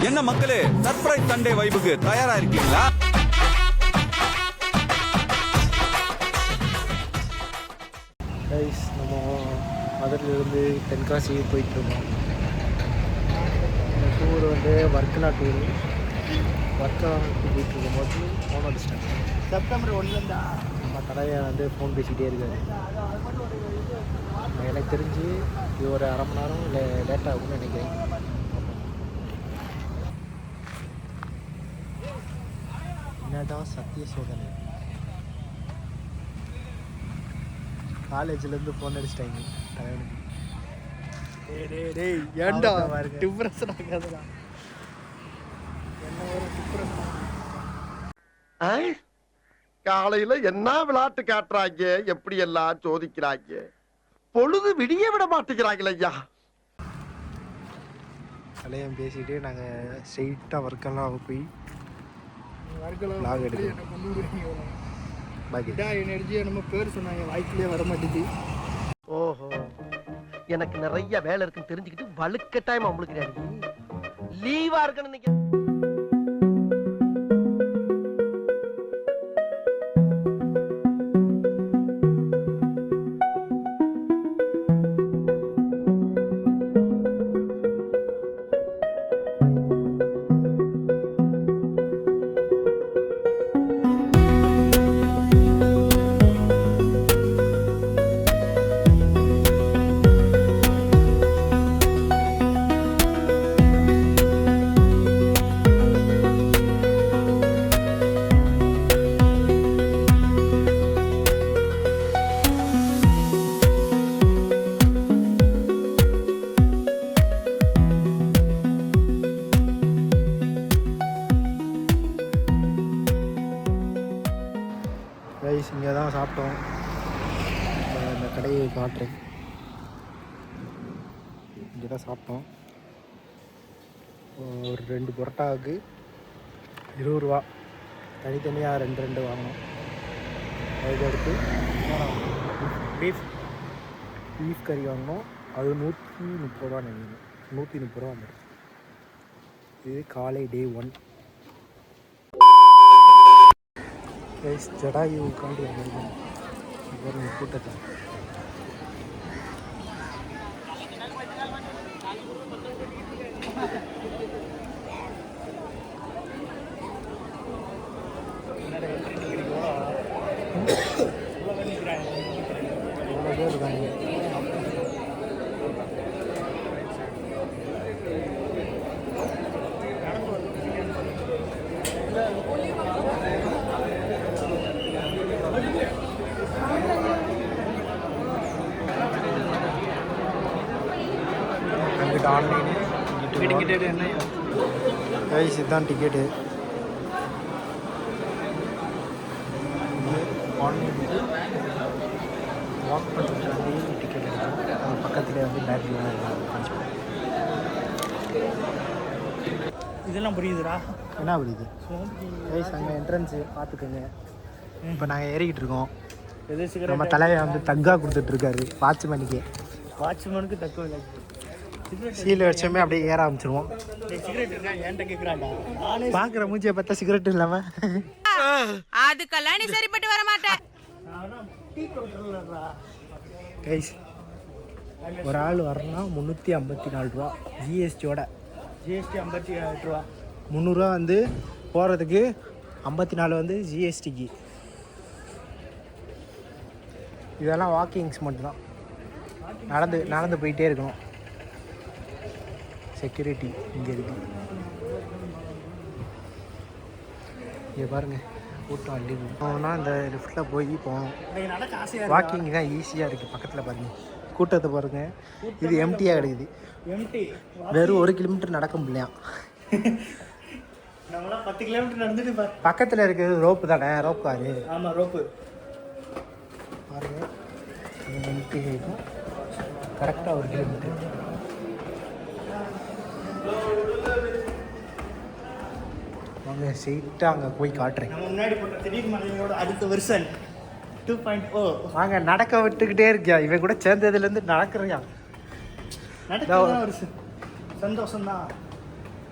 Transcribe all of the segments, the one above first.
என்ன மக்களே, surprise Sunday வைபுக்கு தயாரா இருக்கீங்களா? கைஸ், நம்ம மதுரையிலேருந்து தென்காசி போயிட்டுருக்கோம். இந்த டூர் வந்து வர்க்கலா டூர். வர்க்கலாவுக்கு போயிட்டுருக்கும் போது ஃபோன் அடிச்சிட்டாங்க. செப்டம்பர் 1 நம்ம தலையை வந்து ஃபோன் பேசிக்கிட்டே இருக்காரு. எனக்கு தெரிஞ்சு இது ஒரு அரை மணி நேரம் இல்லை லேட் ஆகும்னு நினைக்கிறேன். என்னதான் சத்திய சோதனை, காலேஜ்லேருந்து ஃபோன் அடிச்சிட்டாங்க தலைவனுக்கு. ஏன்டா டிப்ரெஷன் ஆகாதடா, என்ன ஒரு டிப்ரெஷன். காலையில என்ன விளையாட்டு காட்டுறாங்க, எப்படி எல்லாம் சோதிக்கிறாங்க, பொழுது விடிய விட மாட்டேங்கிறாங்களே ஐயா. கலையம் பேசிட்டு நாங்கள் ஸ்ட்ரெயிட்டாக வர்க்கெல்லாம் போய் லாக் எடுக்கிறோம். எனர்ஜியாக நம்ம பேர் சொன்னாங்க, வாய்க்குள்ளே வர மாட்டேங்குது. ஓஹோ, எனக்கு நிறைய வேலை இருக்குன்னு தெரிஞ்சுக்கிட்டு வலுக்கட்டாயமா முழுக்கிறாரு. லீவா இருக்குன்னு நினைக்கிறேன். ரைஸ் இங்கே தான் சாப்பிட்டோம். இந்த கடையை காட்டுறேன். இங்கே தான் சாப்பிட்டோம். ஒரு 2 பரோட்டாவுக்கு 20 ரூபா. தனித்தனியாக 2 வாங்கினோம். அதுக்கடுத்து பீஃப் கறி வாங்கினோம். அது 130 ரூபா நினைக்கிறேன். 130 ரூபா வந்துடும். இது காலை டே 1. கைஸ், ஜடாயு உட்காந்து வந்திருக்கோம். ஒரு கூட்டத்தை எவ்வளோ பேர் இருக்காங்க. ஆன்லைனு டிக்கெட்டு என்ன கைஸ், இதுதான் டிக்கெட்டு. ஆன்லைன் வாக் பண்ணுறது வந்து டிக்கெட் எடுக்கும். அது பக்கத்தில் வந்து பேட்ரிலாம் இதெல்லாம் புரியுதுடா. என்ன புரியுது கைஸ்? அங்கே என்ட்ரன்ஸு பார்த்துக்கோங்க. இப்போ நாங்கள் ஏறிக்கிட்டு இருக்கோம். நம்ம தலையை வந்து தக்கா கொடுத்துட்ருக்காரு வாட்ச்மேனுக்கு தக்க இல்லை. சீல் வச்சோமே அப்படியே ஏற ஆரம்பிச்சிருவோம். பாக்குற மூஞ்சியை பார்த்தா சிகரெட் இல்லாம அதுக்கெல்லாம் நீ சரிப்பட்டு வர மாட்டேன். கைஸ், ஒரு ஆள் வரலாம் 354 ரூபா ஜிஎஸ்டியோட. ஜிஎஸ்டி 58 ரூபா. 300 ரூபா வந்து போகிறதுக்கு, 54 வந்து ஜிஎஸ்டிக்கு. இதெல்லாம் வாக்கிங்ஸ் மட்டும்தான். நடந்து போயிட்டே இருக்கணும். செக்யூரிட்டி இங்கே இருக்குது. இங்கே பாருங்கள், கூட்டம் அள்ளி போகணும்னா இந்த லிஃப்ட்டில் போய் போகணும். வாக்கிங் தான் ஈஸியாக இருக்குது. பக்கத்தில் பாருங்கள், கூட்டத்தை பாருங்கள். இது எம்டியாக கிடைக்குது. வெறும் 1 கிலோமீட்டர் நடக்க முடியலையா? நம்மளாம் 10 கிலோமீட்டர் நடந்துட்டு பக்கத்தில் இருக்கிறது ரோப்பு தானே, ரோப் காரு. ஆமாம், ரோப்பு பாருங்கள். எம்டி இருக்கும் கரெக்டாக 1 கிலோமீட்டர். வாங்க ஸ்ட்ரெயிட்டாக அங்கே போய் காட்டுறேன். நம்ம முன்னாடி போட்ட திடீர் மலையோட அடுத்த வெர்ஷன் 2.0. வாங்க, நடக்க விட்டுக்கிட்டே இருக்கியா? இவன் கூட சேர்ந்ததுலேருந்து நடக்கிறியா? நடக்க ஒரு சந்தோஷம் தான்.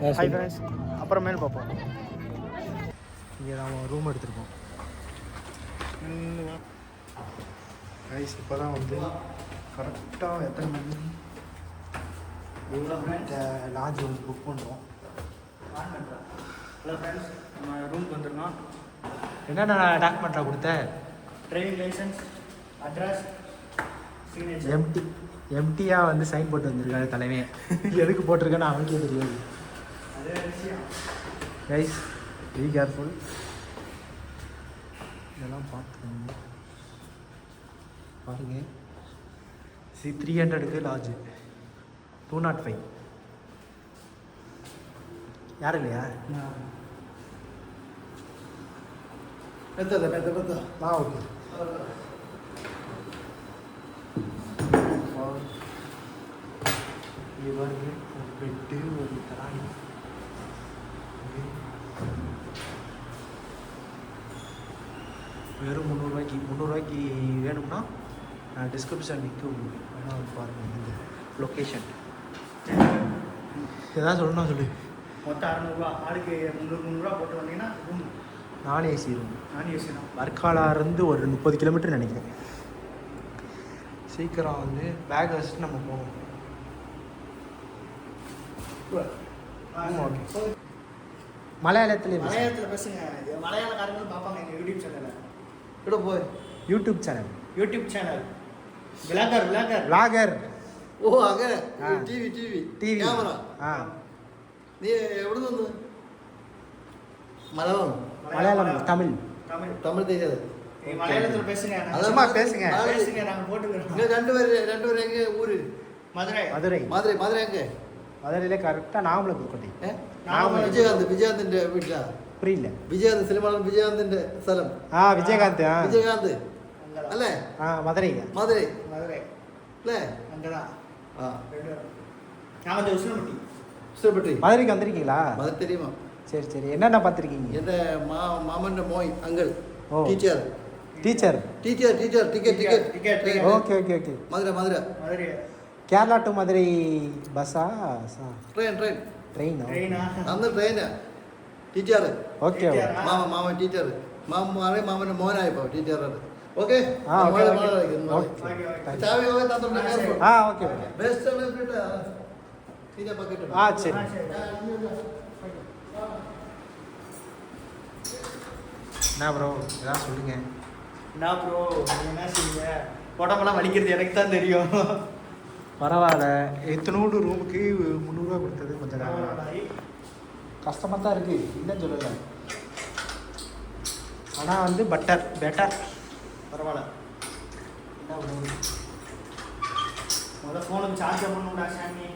ஹாய் ஃப்ரெண்ட்ஸ், அப்புறமேல் பார்ப்போம். இங்கே நம்ம ரூம் எடுத்திருக்கோம். கைஸ் இப்போ தான் வந்து கரெக்டாக எத்தனை மணி லாட்ஜ் வந்து புக் பண்ணுறோம். ஹலோ ஃப்ரெண்ட்ஸ், நம்ம ரூமுக்கு வந்துருக்கோம். என்னென்ன டாக்குமெண்ட்டாக கொடுத்தேன்? Driving licence, address, signature. எம்டியாக வந்து சைன் போட்டு வந்திருக்காரு தலைவன். எதுக்கு போட்டிருக்கேன்னு அவனுக்கே தெரியாது. அதே விஷயம். Guys be careful. இதெல்லாம் பார்த்துக்கோங்க. பாருங்க, 300க்கு லாட்ஜு 205. யாரும் இல்லையா? ஓகே. இது பாருங்க, ஒரு பெட்டு, ஒரு தராணி. வெறும் 300 வேணும்னா டிஸ்கிரிப்ஷன் லிங்க் வேணால் பாருங்கள். இந்த லொக்கேஷன் எதாவது சொல்லணும் சொல்லு. மொத்தம் 600 ஆளுக்கு 300 போட்டு வந்தீங்கன்னா ரூம் நான் ஏசி ரூம். நான் ஏசி தான். வர்க்காலாருந்து ஒரு 30 கிலோமீட்டர் நினைக்கிறேன். சீக்கிரம் வந்து பேக் வச்சுட்டு நம்ம போகணும். ஓகே. மலையாளத்தில் மலையாளத்தில் பேசுங்க. மலையாளக்காரங்களும் பார்ப்பாங்க எங்கள் யூடியூப் சேனலில். கூட போய் யூடியூப் சேனல் விளாகர். ഓ അങ്ങനെ ടിവി ക്യാമറ ஆ നീ എവിടെ നിന്ന് മലയാളം மலையாளம் தமிழ் തമിഴ് தெரியாது மலையாளத்தில் பேசுங்க. சும்மா பேசுங்க. பேசுங்க, நாங்கள் போட்டுக்கிறோம். നിങ്ങൾ രണ്ടുപേരും എങ്ക ഊര് மதுரை. മധുര എങ്ക மதுரையில் கரெக்டாக நாமலை புதுக்கோட்டை. വിജയകാന്തിന്റെ വീട്ടിലാ? புரியல. വിജയകാന്ത് സിനിമ വിജയകാന്തിന്റെ സ്ഥലം. விஜயகாந்த். വിജയകാന്ത് അല്ലേ? மதுரை മധുரை அங்கே தான். நான் வந்து உசிலம்பட்டி. ഇഷ്ടപ്പെട്ടി? மதுரைக்கு வந்திருக்கீங்களா? മധുര தெரியுமா? சரி என்னென்ன பார்த்துருக்கீங்க? എന്റെ മാമന്റെ മോയ് അങ്കിൾ ஓ teacher teacher. Ticket okay. Madurai Madurai Kerala to Madurai பஸ்ஸா? ട്രെയിൻ ட்ரெயினா? അന്ന് ട്രെയിനാ. Teacher okay. മാമൻ ടീച്ചർ മാമന്റെ മോനായിപ്പോ ടീച്ചറാണ്. Okay okay. ചാവി തന്നിട്ടുണ്ട്. ஓகே. ബെസ്റ്റ് ആണ്. சரி. என்ன ப்ரோ ஏதாவது சொல்லுங்க. என்ன ப்ரோ என்ன செய்யுங்க? உடம்பெல்லாம் வலிக்கிறது எனக்கு தான் தெரியும். பரவாயில்ல. எத்தனோடு ரூமுக்கு 300 கொடுத்தது கொஞ்சம் கஷ்டமாக தான் இருக்குது, இல்லைன்னு சொல்லலை. ஆனால் வந்து பெட்டர் பரவாயில்ல. என்ன ப்ரோ, முதல்ல ஃபோனுக்கு சார்ஜ் பண்ணணும்டா சாமி.